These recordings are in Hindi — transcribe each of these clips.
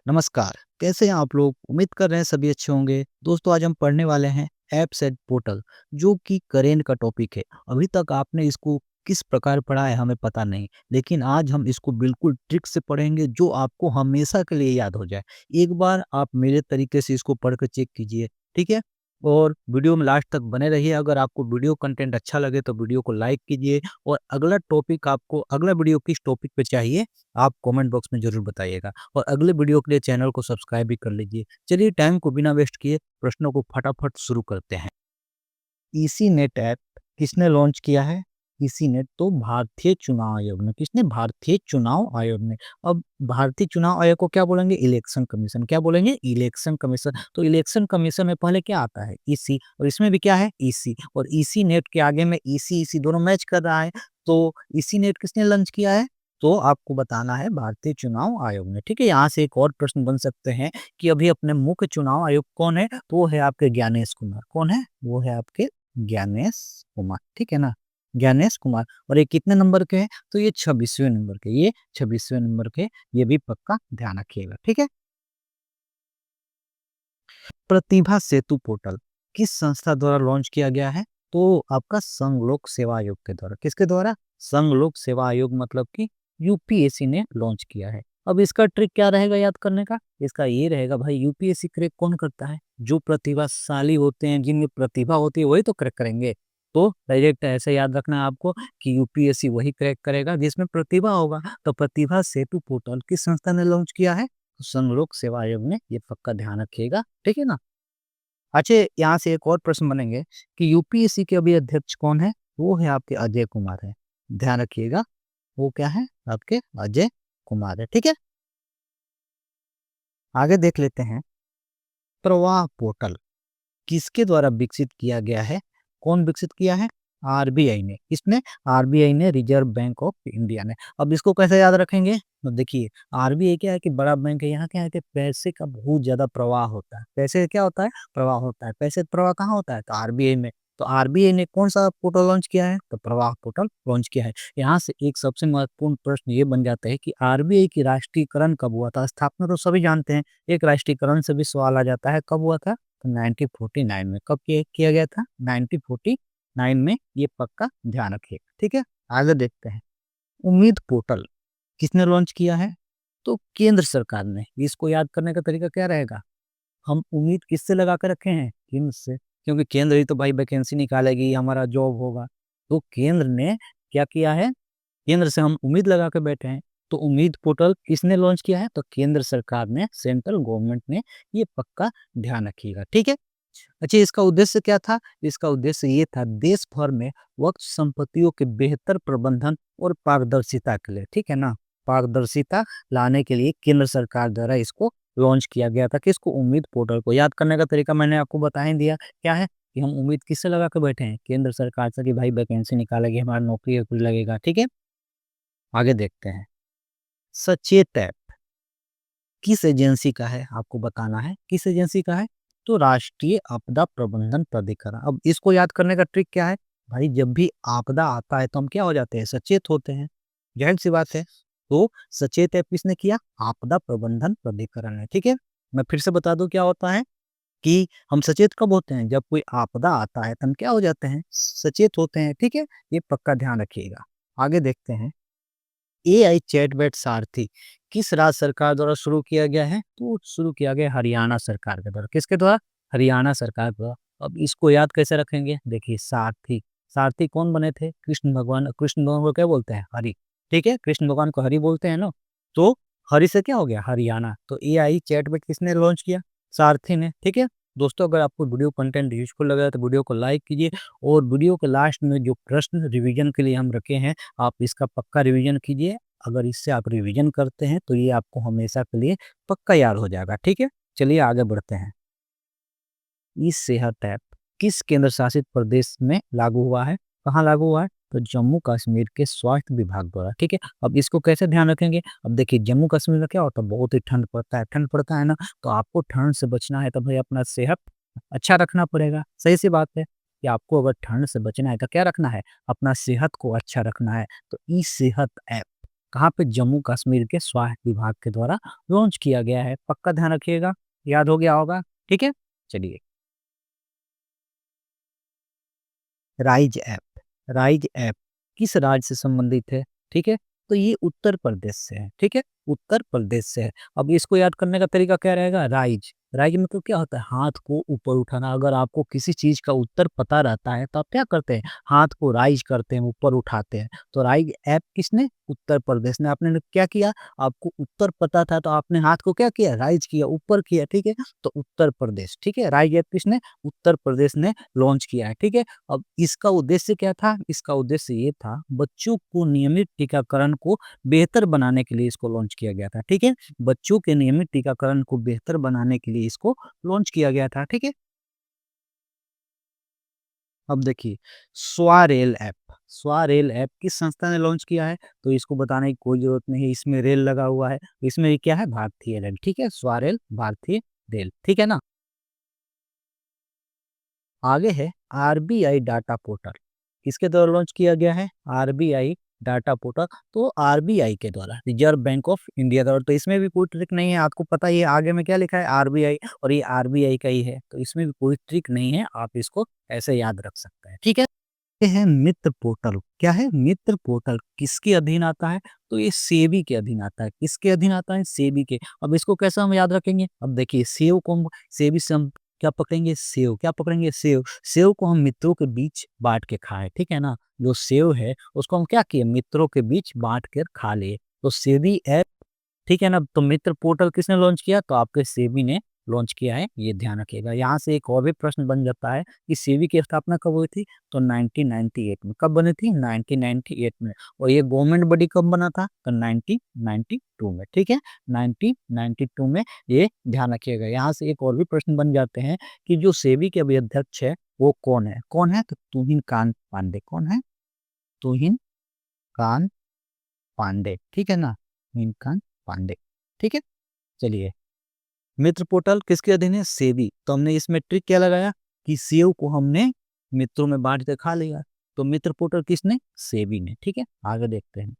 नमस्कार, कैसे हैं आप लोग? उम्मीद कर रहे हैं सभी अच्छे होंगे। दोस्तों आज हम पढ़ने वाले हैं ऐप्स एंड पोर्टल जो कि करेंट का टॉपिक है। अभी तक आपने इसको किस प्रकार पढ़ा है हमें पता नहीं, लेकिन आज हम इसको बिल्कुल ट्रिक से पढ़ेंगे जो आपको हमेशा के लिए याद हो जाए। एक बार आप मेरे तरीके से इसको पढ़ कर चेक कीजिए, ठीक है? और वीडियो में लास्ट तक बने रहिए। अगर आपको वीडियो कंटेंट अच्छा लगे तो वीडियो को लाइक कीजिए और अगला वीडियो किस टॉपिक पे चाहिए आप कमेंट बॉक्स में ज़रूर बताइएगा। और अगले वीडियो के लिए चैनल को सब्सक्राइब भी कर लीजिए। चलिए टाइम को बिना वेस्ट किए प्रश्नों को फटाफट शुरू करते हैं। ईसी नेट ऐप किसने लॉन्च किया है? ईसी नेट तो भारतीय चुनाव आयोग ने। किसने? भारतीय चुनाव आयोग ने। अब भारतीय चुनाव आयोग को क्या बोलेंगे? Election commission. क्या बोलेंगे? Election commission. तो इलेक्शन कमीशन में पहले क्या आता है? ईसी। और इसमें भी क्या है? ईसी। और ईसी नेट के आगे में ईसी ईसी दोनों मैच कर रहा है। तो ईसी नेट किसने लॉन्च किया है? तो आपको बताना है भारतीय चुनाव आयोग ने। ठीक है, यहाँ से एक और प्रश्न बन सकते हैं कि अभी अपने मुख्य चुनाव आयुक्त कौन है? तो वो है आपके ज्ञानेश कुमार। कौन है? वो है आपके ज्ञानेश कुमार। ठीक है ना? ज्ञानेश कुमार। और ये कितने नंबर के हैं? तो ये 26वें नंबर के। ये 26वें नंबर के। ये भी पक्का ध्यान रखिएगा। ठीक है। प्रतिभा सेतु पोर्टल किस संस्था द्वारा लॉन्च किया गया है? तो आपका संघ लोक सेवा आयोग के द्वारा। किसके द्वारा? संघ लोक सेवा आयोग, मतलब कि यूपीएससी ने लॉन्च किया है। अब इसका ट्रिक क्या रहेगा याद करने का? इसका ये रहेगा भाई, यूपीएससी क्रैक कौन करता है? जो प्रतिभाशाली होते हैं, जिनमें प्रतिभा होती है वही तो क्रैक करेंगे। तो डायरेक्ट ऐसे याद रखना है आपको कि यूपीएससी वही क्रैक करेगा जिसमें प्रतिभा होगा। तो प्रतिभा सेतु पोर्टल किस संस्था ने लॉन्च किया है? तो संघ लोक सेवा आयोग ने। ये पक्का ध्यान रखिएगा। ठीक है ना? अच्छा, यहाँ से एक और प्रश्न बनेंगे कि यूपीएससी के अभी अध्यक्ष कौन है? वो है आपके अजय कुमार है। ध्यान रखिएगा, वो क्या है? आपके अजय कुमार है। ठीक है, आगे देख लेते हैं। प्रवाह पोर्टल किसके द्वारा विकसित किया गया है? कौन विकसित किया है? आरबीआई ने। किसने? आरबीआई ने, रिजर्व बैंक ऑफ इंडिया ने। अब इसको कैसे याद रखेंगे? तो देखिए, आरबीआई क्या है कि बड़ा बैंक है। यहाँ क्या है कि पैसे का बहुत ज्यादा प्रवाह होता है। पैसे क्या होता है? प्रवाह होता है। पैसे का प्रवाह कहाँ होता है? तो आरबीआई में। तो आरबीआई ने कौन सा पोर्टल लॉन्च किया है? तो प्रवाह पोर्टल लॉन्च किया है। यहाँ से एक सबसे महत्वपूर्ण प्रश्न ये बन जाता है कि आरबीआई की राष्ट्रीयकरण कब हुआ था? स्थापना तो सभी जानते हैं। एक राष्ट्रीयकरण से भी सवाल आ जाता है, कब हुआ था? तो 1949 में। कब किया गया था? 1949 में। ये पक्का ध्यान रखिए। ठीक है, आगे देखते हैं। उम्मीद पोर्टल किसने लॉन्च किया है? तो केंद्र सरकार ने। इसको याद करने का तरीका क्या रहेगा? हम उम्मीद किससे लगा कर रखे हैं? केंद्र से। क्योंकि केंद्र ही तो भाई वैकेंसी निकालेगी, हमारा जॉब होगा। तो केंद्र ने क्या किया है? केंद्र से हम उम्मीद लगा के बैठे हैं। तो उम्मीद पोर्टल किसने लॉन्च किया है? तो केंद्र सरकार ने, सेंट्रल गवर्नमेंट ने। ये पक्का ध्यान रखिएगा। ठीक है। अच्छा, इसका उद्देश्य क्या था? इसका उद्देश्य ये था देश भर में वक्त संपत्तियों के बेहतर प्रबंधन और पारदर्शिता के लिए। ठीक है ना? पारदर्शिता लाने के लिए केंद्र सरकार द्वारा इसको लॉन्च किया गया था। किसको? उम्मीद पोर्टल को। याद करने का तरीका मैंने आपको बता ही दिया। क्या है कि हम उम्मीद किससे लगा के बैठे हैं? केंद्र सरकार से, कि भाई वैकेंसी निकालेगी, हमारा नौकरी वोकरी लगेगा। ठीक है, आगे देखते हैं। सचेत ऐप किस एजेंसी का है? आपको बताना है किस एजेंसी का है। तो राष्ट्रीय आपदा प्रबंधन प्राधिकरण। अब इसको याद करने का ट्रिक क्या है? भाई जब भी आपदा आता है तो हम क्या हो जाते हैं? सचेत होते हैं। जाहिर सी बात है। तो सचेत ऐप किसने किया? आपदा प्रबंधन प्राधिकरण ने। ठीक है, मैं फिर से बता दूं क्या होता है कि हम सचेत कब होते हैं? जब कोई आपदा आता है तो हम क्या हो जाते हैं? सचेत होते हैं। ठीक है, ये पक्का ध्यान रखिएगा। आगे देखते हैं। एआई चैटबॉट सारथी किस राज्य सरकार द्वारा शुरू किया गया है? तो शुरू किया गया हरियाणा सरकार के द्वारा। किसके द्वारा? हरियाणा सरकार द्वारा। अब इसको याद कैसे रखेंगे? देखिए, सारथी। सारथी कौन बने थे? कृष्ण भगवान। कृष्ण भगवान को क्या बोलते हैं? हरि। ठीक है, कृष्ण भगवान को हरि बोलते हैं ना। तो हरि से क्या हो गया? हरियाणा। तो एआई चैटबॉट किसने लॉन्च किया? सारथी ने। ठीक है दोस्तों, अगर आपको वीडियो कंटेंट यूजफुल लगा तो वीडियो को लाइक कीजिए। और वीडियो के लास्ट में जो प्रश्न रिवीजन के लिए हम रखे हैं, आप इसका पक्का रिवीजन कीजिए। अगर इससे आप रिवीजन करते हैं तो ये आपको हमेशा के लिए पक्का याद हो जाएगा। ठीक है, चलिए आगे बढ़ते हैं। ई सेहत ऐप किस केंद्र शासित प्रदेश में लागू हुआ है? कहाँ लागू हुआ है? तो जम्मू कश्मीर के स्वास्थ्य विभाग द्वारा। ठीक है, अब इसको कैसे ध्यान रखेंगे? अब देखिए, जम्मू कश्मीर में क्या होता है? बहुत ही ठंड पड़ता है। ठंड पड़ता है ना, तो आपको ठंड से बचना है तो भाई अपना सेहत अच्छा रखना पड़ेगा। सही सी बात है कि आपको अगर ठंड से बचना है तो क्या रखना है? अपना सेहत को अच्छा रखना है। तो ई सेहत ऐप कहाँ पे? जम्मू कश्मीर के स्वास्थ्य विभाग के द्वारा लॉन्च किया गया है। पक्का ध्यान रखिएगा, याद हो गया होगा, ठीक है? चलिए, राइज ऐप, राइज ऐप किस राज्य से संबंधित है? ठीक है? तो ये उत्तर प्रदेश से है, ठीक है? उत्तर प्रदेश से है। अब इसको याद करने का तरीका क्या रहेगा? राइज, राइज मतलब क्या होता है? हाथ को ऊपर उठाना। अगर आपको किसी चीज़ का उत्तर पता रहता है, तो आप क्या करते हैं? हाथ को राइज करते हैं, ऊपर उठाते हैं। तो राइज ऐप किसने? उत्तर प्रदेश ने। आपने क्या किया? आपको उत्तर पता था, तो आपने हाथ को क्या किया? राइज किया, ऊपर किया, ठीक है? तो उत्तर प्रदेश, ठीक है? राइज ऐप किसने? उत्तर प्रदेश ने लॉन्च किया है, ठीक है? अब इसका उद्देश्य क्या था? इसका उद्देश्य ये था, बच्चों को नियमित टीकाकरण को बेहतर बनाने के लिए इसको लॉन्च किया गया था, ठीक है? बच्चों के नियमित टीकाकरण को बेहतर बनाने के लिए इसको लॉन्च किया गया था, ठीक है? अब देखिए, स्वारेल ऐप, स्वारेल ऐप किस संस्था ने लॉन्च किया है? तो इसको बताने की कोई ज़रूरत नहीं है, इसमें रेल लगा हुआ है। इसमें ये क्या है? भारतीय रेल, ठीक है? स्वारेल भारतीय रेल, ठीक है ना? आगे है आरबीआई डाटा पोर्टल। किसके द्वारा लॉन्च किया गया है? RBI data portal. तो आरबीआई के द्वारा, रिजर्व बैंक ऑफ इंडिया द्वारा। तो इसमें भी कोई ट्रिक नहीं है, आपको पता ही है आगे में क्या लिखा है? आरबीआई, और ये आरबीआई का ही है, तो इसमें भी कोई ट्रिक नहीं है, आप इसको ऐसे याद रख सकते हैं, ठीक है? ये है मित्र पोर्टल। क्या है? मित्र पोर्टल किसके अधीन आता है? तो ये सेबी के अधीन आता है। किसके अधीन आता है? सेबी के। अब इसको कैसे हम याद रखेंगे? अब देखिए, सेव को हम सेबी से हम क्या पकड़ेंगे? सेव। क्या पकड़ेंगे? सेव। सेव को हम मित्रों के बीच बांट के खाए, ठीक है ना? जो सेव है उसको हम क्या किए? मित्रों के बीच बांट कर खा लिए। तो सेबी ऐप, ठीक है ना? तो मित्र पोर्टल किसने लॉन्च किया? तो आपके सेबी ने लॉन्च किया है, ये ध्यान रखिएगा। यहाँ से एक और भी प्रश्न बन जाता है कि सेबी की स्थापना कब हुई थी? तो 1998 में। कब बनी थी? 1998 में। और ये गवर्नमेंट बॉडी कब बना था? तो 1992 में, ठीक है? 1992 में, ये ध्यान रखिएगा। यहाँ से एक और भी प्रश्न बन जाते हैं कि जो सेबी के अभी अध्यक्ष है, वो कौन है? कौन है? तो तुहिन कांत पांडे। कौन है? तुहिन कांत पांडे, ठीक है ना? तुहिन कांत पांडे, ठीक है? चलिए, मित्र पोर्टल किसके अधीन है? सेबी। तो हमने इसमें ट्रिक क्या लगाया कि सेव को हमने मित्रों में बांट के खा लिया। तो मित्र पोर्टल किसने? सेबी ने, ठीक है? आगे देखते हैं।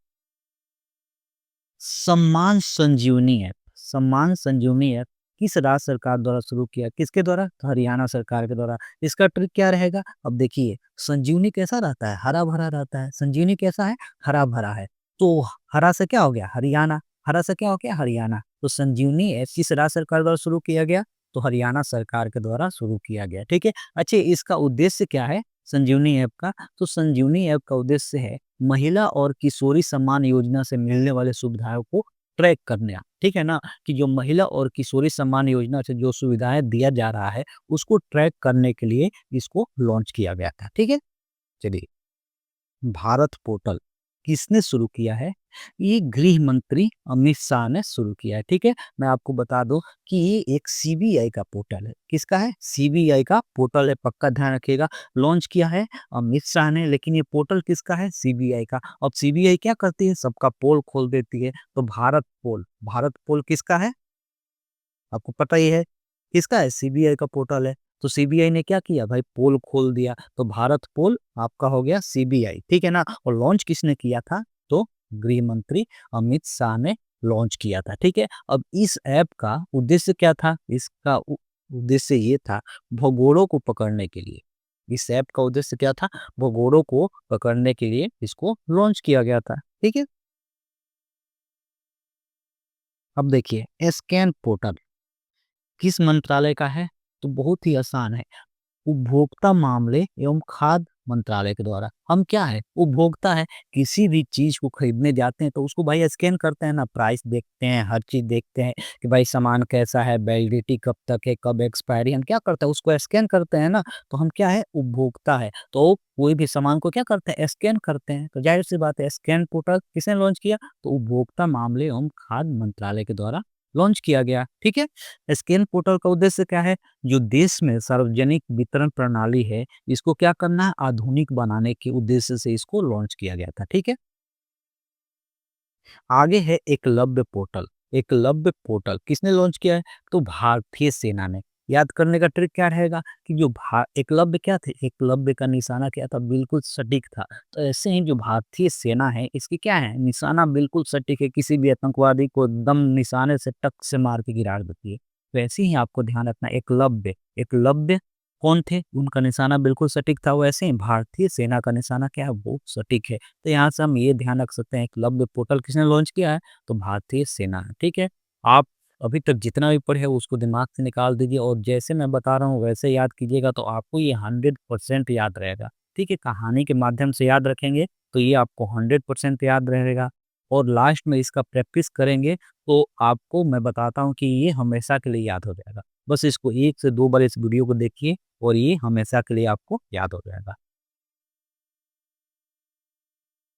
सम्मान संजीवनी ऐप, सम्मान संजीवनी ऐप किस राज्य सरकार द्वारा शुरू किया? किसके द्वारा? तो हरियाणा सरकार के द्वारा। इसका ट्रिक क्या रहेगा? अब देखिए, संजीवनी कैसा रहता है? हरा भरा रहता है। संजीवनी कैसा है? हरा भरा है। तो हरा से क्या हो गया? हरियाणा। हरा से क्या हो गया? हरियाणा। तो संजीवनी ऐप किस राज्य सरकार द्वारा शुरू किया गया? तो हरियाणा सरकार के द्वारा शुरू किया गया, ठीक है? अच्छा, इसका उद्देश्य क्या है संजीवनी ऐप का? तो संजीवनी ऐप का उद्देश्य है महिला और किशोरी सम्मान योजना से मिलने वाले सुविधाओं को ट्रैक करना, ठीक है ना? कि जो महिला और किशोरी सम्मान योजना से जो सुविधाएं दिया जा रहा है, उसको ट्रैक करने के लिए इसको लॉन्च किया गया था, ठीक है? चलिए, भारत पोर्टल किसने शुरू किया है? ये गृह मंत्री अमित शाह ने शुरू किया है, ठीक है? मैं आपको बता दूं कि ये एक सीबीआई का पोर्टल है। किसका है? सीबीआई का पोर्टल है, पक्का ध्यान रखिएगा। लॉन्च किया है अमित शाह ने, लेकिन ये पोर्टल किसका है? सीबीआई का। अब सीबीआई क्या करती है? सबका पोल खोल देती है। तो भारत पोल, भारत पोल किसका है? आपको पता ही है किसका है? सीबीआई का पोर्टल है। तो सीबीआई ने क्या किया भाई? पोल खोल दिया। तो भारत पोल आपका हो गया सीबीआई, ठीक है ना? और लॉन्च किसने किया था? तो गृह मंत्री अमित शाह ने लॉन्च किया था, ठीक है? अब इस ऐप का उद्देश्य क्या था? इसका उद्देश्य ये था, भगोड़ों को पकड़ने के लिए। इस ऐप का उद्देश्य क्या था? भगोड़ों को पकड़ने के लिए इसको लॉन्च किया गया था, ठीक है? अब देखिए, स्कैन पोर्टल किस मंत्रालय का है? तो बहुत ही आसान है, उपभोक्ता मामले एवं खाद्य मंत्रालय के द्वारा। हम क्या है? उपभोक्ता है। किसी भी चीज को खरीदने जाते हैं तो उसको भाई स्कैन करते हैं ना, प्राइस देखते हैं, हर चीज देखते हैं कि भाई सामान कैसा है, वैलिडिटी कब तक है, कब एक्सपायरी, हम क्या करते हैं? उसको स्कैन करते हैं ना। तो हम क्या है? उपभोक्ता है। तो कोई भी सामान को क्या करते हैं? स्कैन करते हैं। तो जाहिर सी बात है, स्कैन पोर्टल किसने लॉन्च किया? तो उपभोक्ता मामले एवं खाद्य मंत्रालय के द्वारा लॉन्च किया गया, ठीक है? स्कैन पोर्टल का उद्देश्य क्या है? जो देश में सार्वजनिक वितरण प्रणाली है, इसको क्या करना है? आधुनिक बनाने के उद्देश्य से इसको लॉन्च किया गया था, ठीक है? आगे है एकलव्य पोर्टल। एकलव्य पोर्टल किसने लॉन्च किया है? तो भारतीय सेना ने। याद करने का ट्रिक क्या रहेगा कि जो भा एकलव्य क्या थे? एकलव्य का निशाना क्या था? बिल्कुल सटीक था। तो ऐसे ही जो भारतीय सेना है, इसकी क्या है? निशाना बिल्कुल सटीक है, किसी भी आतंकवादी को एकदम निशाने से टक से मार के गिरा देती है। वैसे ही आपको ध्यान रखना एकलव्य, एकलव्य कौन थे? उनका निशाना बिल्कुल सटीक था, वैसे ही भारतीय सेना का निशाना क्या है? वो सटीक है। तो यहाँ से हम ये ध्यान रख सकते हैं एकलव्य पोर्टल किसने लॉन्च किया है? तो भारतीय सेना है, ठीक है? आप अभी तक जितना भी पढ़े हो उसको दिमाग से निकाल दीजिए और जैसे मैं बता रहा हूँ वैसे याद कीजिएगा तो आपको ये 100% याद रहेगा, ठीक है? कहानी के माध्यम से याद रखेंगे तो ये आपको 100% याद रहेगा और लास्ट में इसका प्रैक्टिस करेंगे तो आपको मैं बताता हूँ कि ये हमेशा के लिए याद हो जाएगा। बस इसको 1 से 2 बार इस वीडियो को देखिए और ये हमेशा के लिए आपको याद हो जाएगा।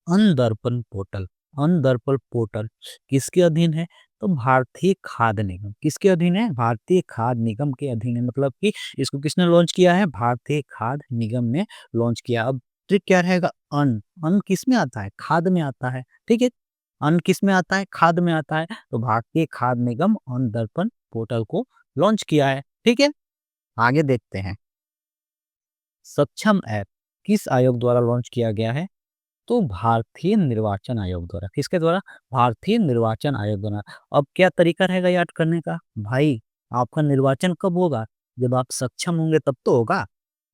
अनदर्पण पोर्टल, अनदर्पण पोर्टल किसके अधीन है? तो भारतीय खाद्य निगम। किसके अधीन है? भारतीय खाद्य निगम के अधीन है, मतलब कि इसको किसने लॉन्च किया है? भारतीय खाद्य निगम ने लॉन्च किया। अब ट्रिक क्या रहेगा? अन्न, अन्न किस में आता है? खाद्य में आता है, ठीक है? अन्न किस में आता है? खाद्य में आता है। तो भारतीय खाद्य निगम अन्न दर्पण पोर्टल को लॉन्च किया है, ठीक है? आगे देखते हैं। सक्षम ऐप किस आयोग द्वारा लॉन्च किया गया है? तो भारतीय निर्वाचन आयोग द्वारा। किसके द्वारा? भारतीय निर्वाचन आयोग द्वारा। अब क्या तरीका रहेगा याद करने का? भाई, आपका निर्वाचन कब होगा? जब आप सक्षम होंगे तब तो होगा।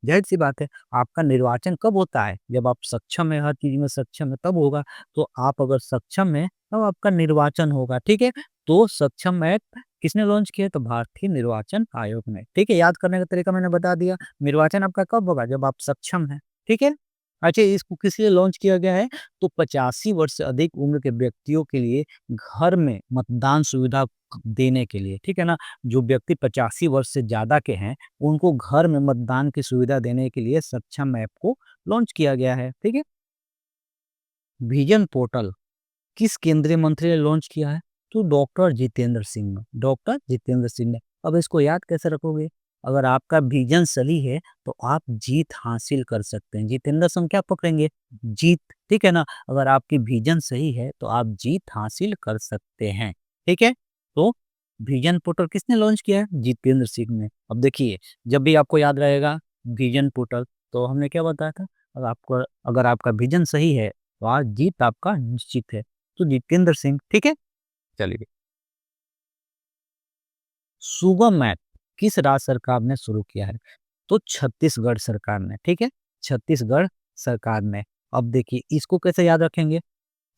ज़ाहिर-सी बात है, आपका निर्वाचन कब होता है? जब आप सक्षम हैं, हर चीज़ में सक्षम हैं, तब होगा। तो आप अगर सक्षम हैं, तब आपका निर्वाचन होगा, ठीक है? तो सक्षम ऐप किसने लॉन्च किया? तो भारतीय निर्वाचन आयोग ने, ठीक है? याद करने का तरीका मैंने बता दिया। निर्वाचन आपका कब होगा? जब आप सक्षम हैं, ठीक है? अच्छा, इसको किस लिए लॉन्च किया गया है? तो 85 वर्ष से अधिक उम्र के व्यक्तियों के लिए घर में मतदान सुविधा देने के लिए, ठीक है ना? जो व्यक्ति 85 वर्ष से ज़्यादा के हैं, उनको घर में मतदान की सुविधा देने के लिए सक्षम ऐप को लॉन्च किया गया है, ठीक है? विजन पोर्टल किस केंद्रीय मंत्री ने लॉन्च किया है? तो डॉक्टर जितेंद्र सिंह ने, डॉक्टर जितेंद्र सिंह ने। अब इसको याद कैसे रखोगे? अगर आपका विजन सही है, तो आप जीत हासिल कर सकते हैं। जितेंद्र सिंह क्या पकड़ेंगे? जीत, ठीक है ना? अगर आपकी विजन सही है, तो आप जीत हासिल कर सकते हैं, ठीक है? तो विजन पोर्टल किसने लॉन्च किया है? जितेंद्र सिंह ने। अब देखिए, जब भी आपको याद रहेगा विजन पोर्टल, तो हमने क्या बताया था? अगर आपका विजन सही है, तो आज जीत आपका निश्चित है। तो जितेंद्र सिंह, ठीक है? चलिए। सुगम ऐप किस राज्य सरकार ने शुरू किया है? तो छत्तीसगढ़ सरकार ने, ठीक है? छत्तीसगढ़ सरकार ने। अब देखिए इसको कैसे याद रखेंगे?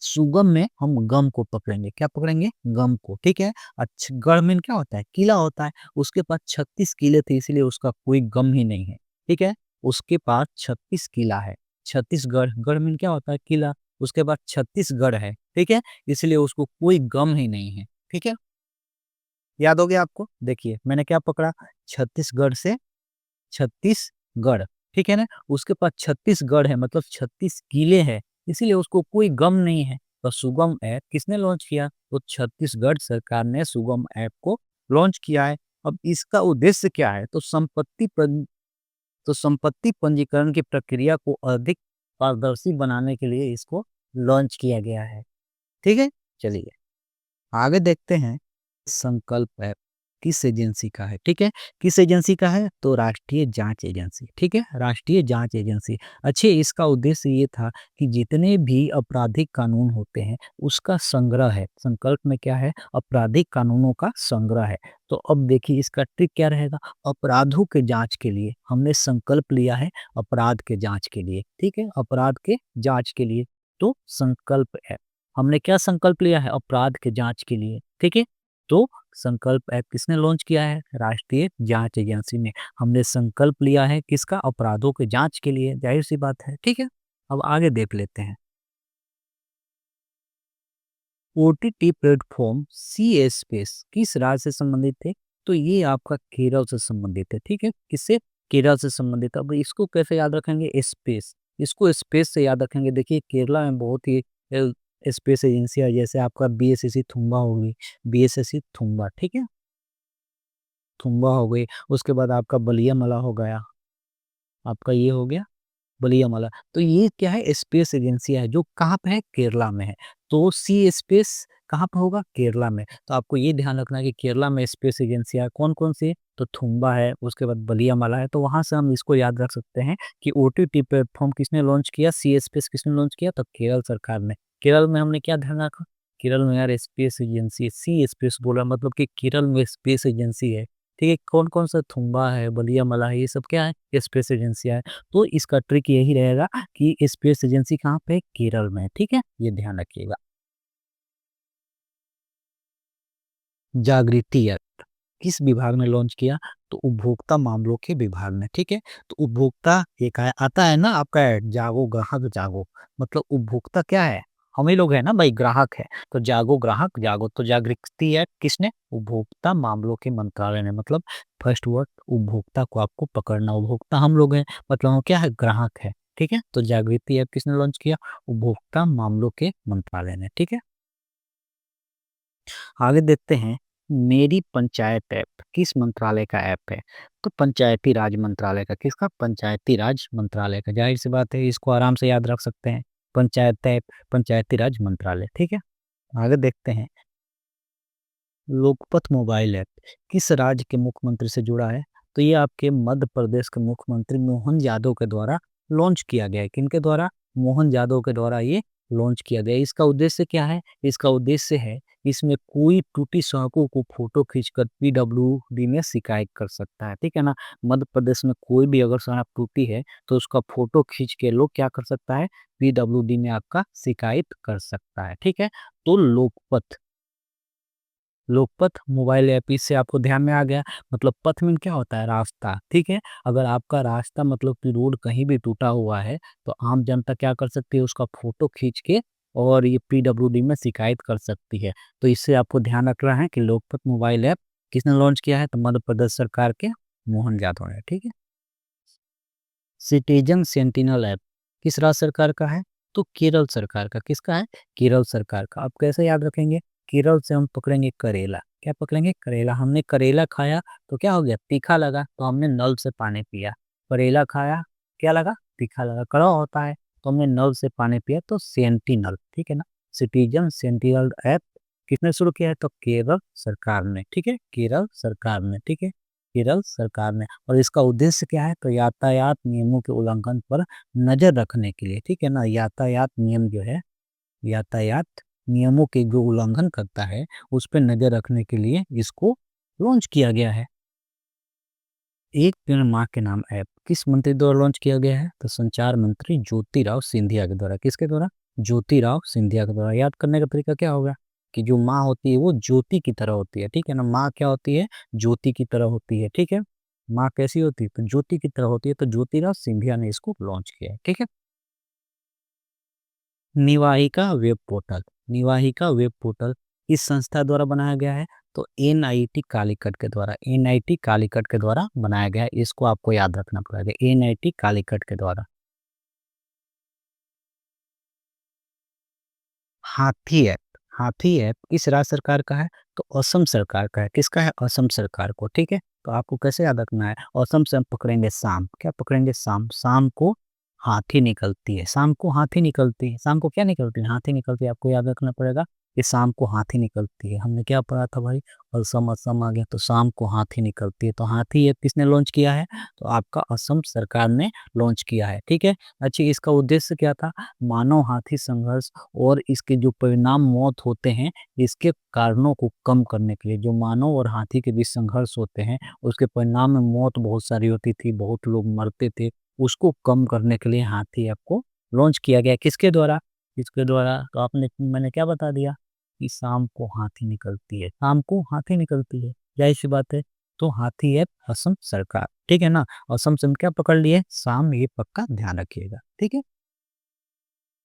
सुगम में हम गम को पकड़ेंगे, क्या पकड़ेंगे? गम को, ठीक है? गढ़ में क्या होता है? किला होता है। उसके पास 36 किले थे इसलिए उसका कोई गम ही नहीं है, ठीक है? उसके पास 36 किला है। छत्तीसगढ़, गढ़ में क्या होता है? किला। उसके बाद छत्तीसगढ़ है, ठीक है? इसलिए उसको कोई गम ही नहीं है, ठीक है? याद हो गया आपको? देखिए, मैंने क्या पकड़ा? छत्तीसगढ़ से छत्तीसगढ़, ठीक है ना? उसके पास छत्तीसगढ़ है मतलब 36 किले हैं, इसीलिए उसको कोई गम नहीं है। तो सुगम ऐप किसने लॉन्च किया? तो छत्तीसगढ़ सरकार ने सुगम ऐप को लॉन्च किया है। अब इसका उद्देश्य क्या है? तो संपत्ति पंजीकरण की प्रक्रिया को अधिक पारदर्शी बनाने के लिए इसको लॉन्च किया गया है। ठीक है? चलिए, आगे देखते हैं। संकल्प ऐप किस एजेंसी का है? ठीक है, किस एजेंसी का है? तो राष्ट्रीय जांच एजेंसी, ठीक है, राष्ट्रीय जांच एजेंसी। अच्छे, इसका उद्देश्य ये था कि जितने भी आपराधिक कानून होते हैं उसका संग्रह है। संकल्प में क्या है? आपराधिक कानूनों का संग्रह है। तो अब देखिए इसका ट्रिक क्या रहेगा? अपराधों के जांच के लिए हमने संकल्प लिया है, अपराध के जांच के लिए, ठीक है, अपराध के जांच के लिए। तो संकल्प ऐप हमने क्या संकल्प लिया है? अपराध के जांच के लिए, ठीक है। तो संकल्प ऐप किसने लॉन्च किया है? राष्ट्रीय जांच एजेंसी ने। हमने संकल्प लिया है किसका? अपराधों के जांच के लिए, जाहिर सी बात है, ठीक है। अब आगे देख लेते हैं। ओटीटी प्लेटफॉर्म सी स्पेस किस राज्य से संबंधित थे? तो ये आपका केरल से संबंधित है, ठीक है। किससे? केरल से संबंधित है। अब इसको कैसे याद रखेंगे? स्पेस, इसको स्पेस से याद रखेंगे। देखिए केरला में बहुत ही स्पेस एजेंसी है, जैसे आपका बीएसएससी थुम्बा हो गई, बीएसएससी थुम्बा, ठीक है, थुम्बा हो गई। उसके बाद आपका बलियामला हो गया, आपका ये हो गया बलियामला। तो ये क्या है? स्पेस एजेंसी है जो कहाँ पे है? केरला में है। तो सी स्पेस कहाँ पे होगा? केरला में। तो आपको ये ध्यान रखना है कि केरला में स्पेस एजेंसियाँ कौन-कौन सी है? तो थुम्बा है, उसके बाद बलियामाला है, तो वहाँ से हम इसको याद रख सकते हैं कि ओटीटी प्लेटफ़ॉर्म किसने लॉन्च किया? सी स्पेस किसने लॉन्च किया? तो केरल सरकार ने। केरल में हमने क्या ध्यान रखा? केरल में यार स्पेस एजेंसी है, सी स्पेस बोला मतलब कि केरल में स्पेस एजेंसी है। ठीक है? कौन-कौन सा थुम्बा है, बलियामाला है, ये सब क्या है? स्पेस एजेंसियाँ है। तो इसका ट्रिक यही रहेगा कि स्पेस एजेंसी कहाँ पे है? केरल में है, ठीक है? ये ध्यान रखिएगा। जागृति ऐप किस विभाग ने लॉन्च किया? तो उपभोक्ता मामलों के विभाग ने, ठीक है? तो उपभोक्ता एक आता है ना आपका ऐड जागो ग्राहक जागो, मतलब उपभोक्ता क्या है? हम ही लोग हैं ना भाई, ग्राहक है। तो जागो ग्राहक जागो, तो जागृति ऐप किसने? उपभोक्ता मामलों के मंत्रालय ने, मतलब फर्स्ट वर्ड उपभोक्ता को आपको पकड़ना, उपभोक्ता हम लोग हैं, मतलब हम क्या है? ग्राहक है, ठीक है? तो जागृति ऐप किसने लॉन्च किया? उपभोक्ता मामलों के मंत्रालय ने, ठीक है? आगे देखते हैं, मेरी पंचायत ऐप किस मंत्रालय का ऐप है? तो पंचायती राज मंत्रालय का। किसका? पंचायती राज मंत्रालय का। ज़ाहिर सी बात है, इसको आराम से याद रख सकते हैं। पंचायत ऐप, पंचायती राज मंत्रालय, ठीक है? आगे देखते हैं, लोकपथ मोबाइल ऐप किस राज्य के मुख्यमंत्री से जुड़ा है? तो ये आपके मध्य प्रदेश के मुख्यमंत्री मोहन यादव के द्वारा लॉन्च किया गया है। किनके द्वारा? मोहन यादव के द्वारा ये लॉन्च किया गया है। इसका उद्देश्य क्या है? इसका उद्देश्य है, इसमें कोई टूटी सड़कों को फोटो खींचकर पीडब्ल्यूडी में शिकायत कर सकता है, ठीक है ना? मध्य प्रदेश में कोई भी अगर सड़क टूटी है तो उसका फोटो खींच के लोग क्या कर सकता है? पीडब्ल्यूडी में आपका शिकायत कर सकता है, ठीक है? तो लोकपथ, लोकपथ मोबाइल ऐप, इससे आपको ध्यान में आ गया। मतलब पथ में क्या होता है? रास्ता, ठीक है? अगर आपका रास्ता मतलब कि रोड कहीं भी टूटा हुआ है तो आम जनता क्या कर सकती है? उसका फोटो खींच के और ये पीडब्ल्यूडी में शिकायत कर सकती है। तो इससे आपको ध्यान रखना है कि लोकपथ मोबाइल ऐप किसने लॉन्च किया है? तो मध्य प्रदेश सरकार के मोहन यादव ने, ठीक है? सिटीजन सेंटिनल ऐप किस राज्य सरकार का है? तो केरल सरकार का। किसका है? केरल सरकार का। आप कैसे याद रखेंगे? केरल से हम पकड़ेंगे करेला। क्या पकड़ेंगे? करेला। हमने करेला खाया तो क्या हो गया? तीखा लगा तो हमने नल से पानी पिया। करेला खाया, क्या लगा? तीखा लगा। कड़वा होता है तो हमने नल से पानी पिया, तो सेंटिनल, ठीक है ना? सिटीजन सेंटिनल ऐप किसने शुरू किया है? तो केरल सरकार ने, ठीक है? केरल सरकार ने, ठीक है? केरल सरकार ने। और इसका उद्देश्य क्या है? तो यातायात नियमों के उल्लंघन पर नज़र रखने के लिए, ठीक है ना? यातायात नियम जो है, यातायात नियमों के जो उल्लंघन करता है, उस पे नज़र रखने के लिए इसको लॉन्च किया गया है। एक पेड़ माँ के नाम ऐप किस मंत्री द्वारा लॉन्च किया गया है? तो संचार मंत्री ज्योतिराव सिंधिया के द्वारा। किसके द्वारा? ज्योतिराव सिंधिया के द्वारा। याद करने का तरीका क्या होगा? कि जो माँ होती है वो ज्योति की तरह होती है, ठीक है ना? माँ क्या होती है? ज्योति की तरह होती है, ठीक है? माँ कैसी होती है? तो ज्योति की तरह होती है, तो ज्योतिराव सिंधिया ने इसको लॉन्च किया है, ठीक है? निवाहिका वेब पोर्टल, निवाहिका वेब पोर्टल इस संस्था द्वारा बनाया गया है? तो एनआईटी कालीकट के द्वारा, एनआईटी कालीकट के द्वारा बनाया गया है। इसको आपको याद रखना पड़ेगा, एनआईटी कालीकट के द्वारा। हाथी ऐप, हाथी ऐप किस राज्य सरकार का है? तो असम सरकार का है। किसका है? असम सरकार को, ठीक है? तो आपको कैसे याद रखना है? असम से हम पकड़ेंगे शाम। क्या पकड़ेंगे? शाम। शाम को हाथी निकलती है, शाम को हाथी निकलती है। शाम को क्या निकलती है? हाथी निकलती है। आपको याद रखना पड़ेगा कि शाम को हाथी निकलती है। हमने क्या पढ़ा था भाई? असम, असम आ गया तो शाम को हाथी निकलती है। तो हाथी ऐप किसने लॉन्च किया है? तो आपका असम सरकार ने लॉन्च किया है, ठीक है? अच्छा, इसका उद्देश्य क्या था? मानव हाथी संघर्ष और इसके जो परिणाम मौत होते हैं, इसके कारणों को कम करने के लिए, जो मानव और हाथी के बीच संघर्ष होते हैं, उसके परिणाम में मौत बहुत सारी होती थी, बहुत लोग मरते थे, उसको कम करने के लिए हाथी ऐप को लॉन्च किया गया। किसके द्वारा? किसके द्वारा? तो आपने मैंने क्या बता दिया कि शाम को हाथी निकलती है, शाम को हाथी निकलती है, जाहिर सी बात है। तो हाथी ऐप असम सरकार, ठीक है ना? असम से हम क्या पकड़ लिए? शाम, ये पक्का ध्यान रखिएगा, ठीक है?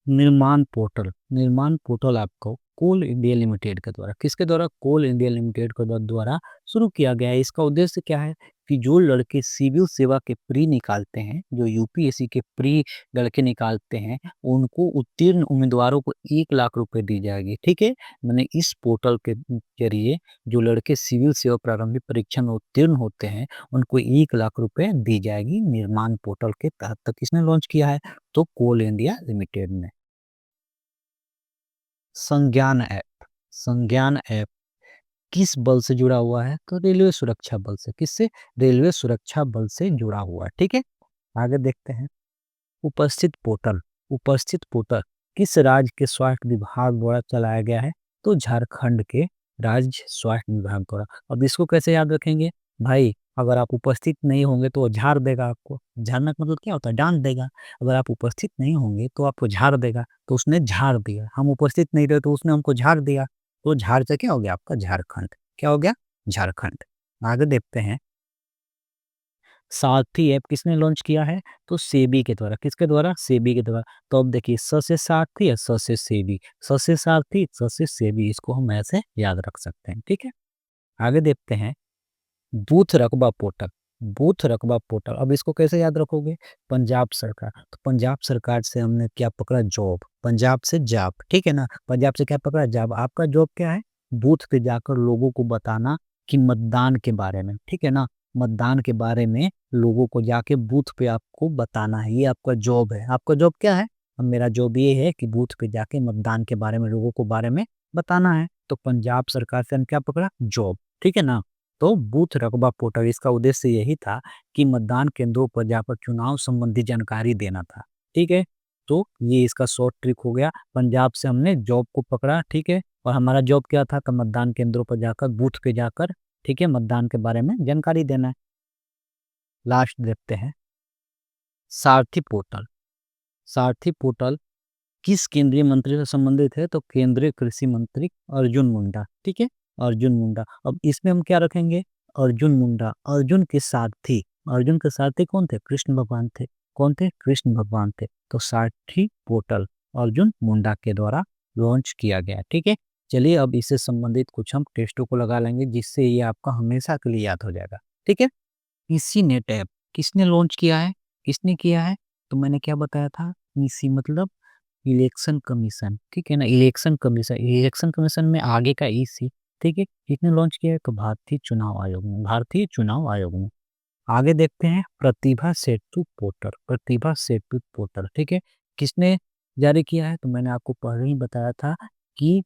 निर्माण पोर्टल, निर्माण पोर्टल आपको कोल इंडिया लिमिटेड के द्वारा, किसके द्वारा? कोल इंडिया लिमिटेड के द्वारा शुरू किया गया है। इसका उद्देश्य क्या है? कि जो लड़के सिविल सेवा के प्री निकालते हैं, जो यूपीएससी के प्री लड़के निकालते हैं, उनको उत्तीर्ण उम्मीदवारों को 1 लाख रुपए दी जाएगी, ठीक है? मैंने इस पोर्टल के जरिए जो लड़के सिविल सेवा प्रारंभिक परीक्षा में उत्तीर्ण होते हैं, उनको 1 लाख रुपए दी जाएगी निर्माण पोर्टल के तहत। तो किसने लॉन्च किया है? तो कोल इंडिया लिमिटेड ने। संज्ञान ऐप, संज्ञान ऐप किस बल से जुड़ा हुआ है? तो रेलवे सुरक्षा बल से। किससे? रेलवे सुरक्षा बल से जुड़ा हुआ है। ठीक है, आगे देखते हैं। उपस्थित पोर्टल, उपस्थित पोर्टल किस राज्य के स्वास्थ्य विभाग द्वारा चलाया गया है? तो झारखंड के राज्य स्वास्थ्य विभाग द्वारा। अब इसको कैसे याद रखेंगे भाई? अगर आप उपस्थित नहीं होंगे तो वो झाड़ देगा आपको। झाड़ना का मतलब क्या होता है? डांट देगा। अगर आप उपस्थित नहीं होंगे तो आपको झाड़ देगा, तो उसने झाड़ दिया। हम उपस्थित नहीं रहे तो उसने हमको झाड़ दिया, तो झाड़ से क्या हो गया आपका? झारखंड। क्या हो गया? झारखंड। आगे देखते हैं। सारथी ऐप किसने लॉन्च किया है? तो सेबी के द्वारा। किसके द्वारा? सेबी के द्वारा। तो अब देखिए, स से सारथी या स से सेबी, स से सारथी, स से सेबी, इसको हम ऐसे याद रख सकते हैं। ठीक है, आगे देखते हैं। बूथ रकबा पोर्टल, बूथ रकबा पोर्टल, अब इसको कैसे याद रखोगे? पंजाब सरकार। तो पंजाब सरकार से हमने क्या पकड़ा? जॉब। पंजाब से जॉब, ठीक है ना? पंजाब से क्या पकड़ा? जॉब। आपका जॉब क्या है? बूथ पे जाकर लोगों को बताना कि मतदान के बारे में, ठीक है ना? मतदान के बारे में लोगों को जाके बूथ पे आपको बताना है, ये आपका जॉब है। आपका जॉब क्या है? अब मेरा जॉब ये है कि बूथ पे जाके मतदान के बारे में लोगों को बारे में बताना है। तो पंजाब सरकार से हम क्या पकड़ा? जॉब, ठीक है ना? तो बूथ रकबा पोर्टल, इसका उद्देश्य यही था कि मतदान केंद्रों पर जाकर चुनाव संबंधी जानकारी देना था। ठीक है, तो ये इसका शॉर्ट ट्रिक हो गया। पंजाब से हमने जॉब को पकड़ा, ठीक है, और हमारा जॉब क्या था? कि मतदान केंद्रों पर जाकर, बूथ पे जाकर, ठीक है, मतदान के बारे में जानकारी देना है। लास्ट देखते हैं। सारथी पोर्टल, सारथी पोर्टल किस केंद्रीय मंत्री से संबंधित है? तो केंद्रीय कृषि मंत्री अर्जुन मुंडा। ठीक है, अर्जुन मुंडा। अब इसमें हम क्या रखेंगे? अर्जुन मुंडा। अर्जुन के सारथी, अर्जुन के सारथी कौन थे? कृष्ण भगवान थे। कौन थे? कृष्ण भगवान थे। तो सारथी पोर्टल अर्जुन मुंडा के द्वारा लॉन्च किया गया। ठीक है, चलिए अब इससे संबंधित कुछ हम टेस्टों को लगा लेंगे, जिससे ये आपका हमेशा के लिए याद हो जाएगा। ठीक है, इसी नेट ऐप किसने लॉन्च किया है? किसने किया है? तो मैंने क्या बताया था? इसी मतलब इलेक्शन कमीशन, ठीक है ना? इलेक्शन कमीशन, इलेक्शन कमीशन में आगे का ईसी, ठीक है, किसने लॉन्च किया है? तो भारतीय चुनाव आयोग ने, भारतीय चुनाव आयोग ने। आगे देखते हैं। प्रतिभा सेतु पोर्टल, प्रतिभा सेतु पोर्टल, ठीक है, किसने जारी किया है? तो मैंने आपको पहले ही बताया था कि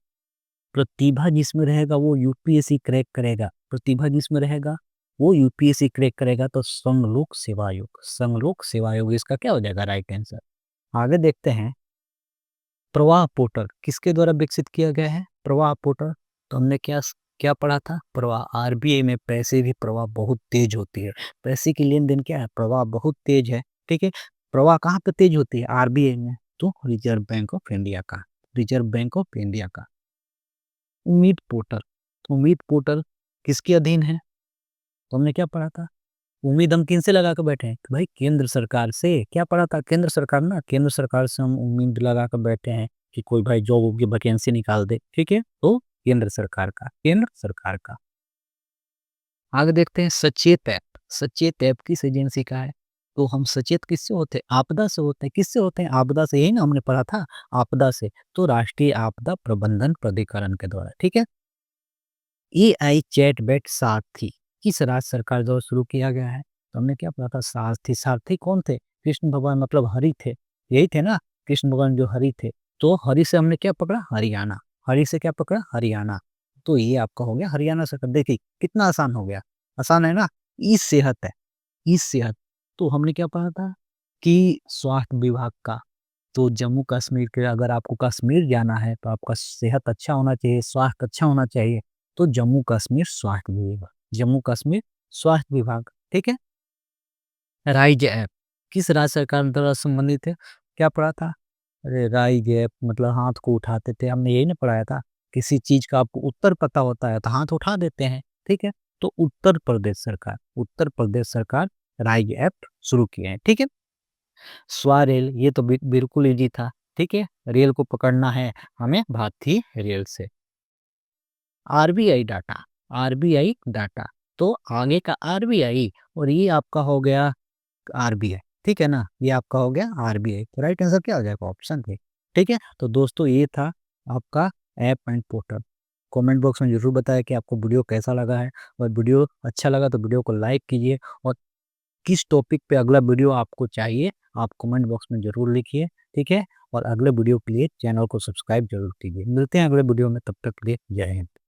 प्रतिभा जिसमें रहेगा वो यूपीएससी क्रैक करेगा। प्रतिभा जिसमें रहेगा वो यूपीएससी क्रैक करेगा। तो संघ लोक सेवा आयोग, संघ लोक सेवा आयोग इसका क्या हो जाएगा? Right answer. आगे देखते हैं। प्रवाह पोर्टल किसके द्वारा विकसित किया गया है? प्रवाह पोर्टल। तो हमने क्या क्या पढ़ा था? प्रवाह। आरबीआई में पैसे की प्रवाह बहुत तेज होती है। पैसे की लेन देन क्या है? प्रवाह बहुत तेज है। ठीक है, प्रवाह कहाँ पे तेज होती है? आरबीआई में। तो रिजर्व बैंक ऑफ इंडिया का, रिजर्व बैंक ऑफ इंडिया का। उम्मीद पोर्टल, उम्मीद पोर्टल किसके अधीन है? तो हमने क्या पढ़ा था? उम्मीद हम किन से लगा कर बैठे हैं? तो भाई केंद्र सरकार से। क्या पढ़ा था? केंद्र सरकार ना, केंद्र सरकार से हम उम्मीद लगा कर बैठे हैं कि कोई भाई जॉब की वैकेंसी निकाल दे। ठीक है, तो केंद्र सरकार का, केंद्र सरकार का। आगे देखते हैं। सचेत ऐप, सचेत ऐप किस एजेंसी का है? तो हम सचेत किससे होते हैं? आपदा से होते हैं। किससे होते हैं? आपदा से, यही ना हमने पढ़ा था, आपदा से। तो राष्ट्रीय आपदा प्रबंधन प्राधिकरण के द्वारा। ठीक है, एआई चैटबॉट सारथी किस राज्य सरकार द्वारा शुरू किया गया है? तो हमने क्या पढ़ा था? सारथी। सारथी कौन थे? कृष्ण भगवान, मतलब हरि थे। यही थे ना, कृष्ण भगवान जो हरि थे। तो हरि से हमने क्या पकड़ा? हरियाणा। हरि से क्या पकड़ा? हरियाणा। तो ये आपका हो गया हरियाणा सरकार। देखिए कितना आसान हो गया, आसान है ना? ई सेहत है, ई सेहत। तो हमने क्या पढ़ा था कि स्वास्थ्य विभाग का। तो जम्मू कश्मीर के, अगर आपको कश्मीर जाना है तो आपका सेहत अच्छा होना चाहिए, स्वास्थ्य अच्छा होना चाहिए। तो जम्मू कश्मीर स्वास्थ्य विभाग, जम्मू कश्मीर स्वास्थ्य विभाग। ठीक है, राइज ऐप किस राज्य सरकार द्वारा संबंधित है? क्या पढ़ा था? अरे राइज ऐप मतलब हाथ को उठाते थे, हमने यही ना पढ़ाया था। किसी चीज का आपको उत्तर पता होता है तो हाथ उठा देते हैं। ठीक है, तो उत्तर प्रदेश सरकार, उत्तर प्रदेश सरकार राइज ऐप शुरू किए हैं। ठीक है, स्वारेल, ये तो बिल्कुल इजी था। ठीक है, रेल को पकड़ना है हमें भारतीय रेल से। RBI data, RBI data. तो आगे का आरबीआई और ये आपका हो गया आरबीआई। ठीक है ना, ये आपका हो गया आरबीआई। तो राइट आंसर क्या हो जाएगा? Option A. ठीक है, तो दोस्तों ये था आपका app and portal. Comment box में जरूर बताएं कि आपको वीडियो कैसा लगा है, और वीडियो अच्छा लगा तो वीडियो को लाइक कीजिए, और किस टॉपिक पे अगला वीडियो आपको चाहिए आप कमेंट बॉक्स में जरूर लिखिए। ठीक है, और अगले वीडियो के लिए चैनल को सब्सक्राइब जरूर कीजिए। मिलते हैं अगले वीडियो में, तब तक के लिए जय हिंद।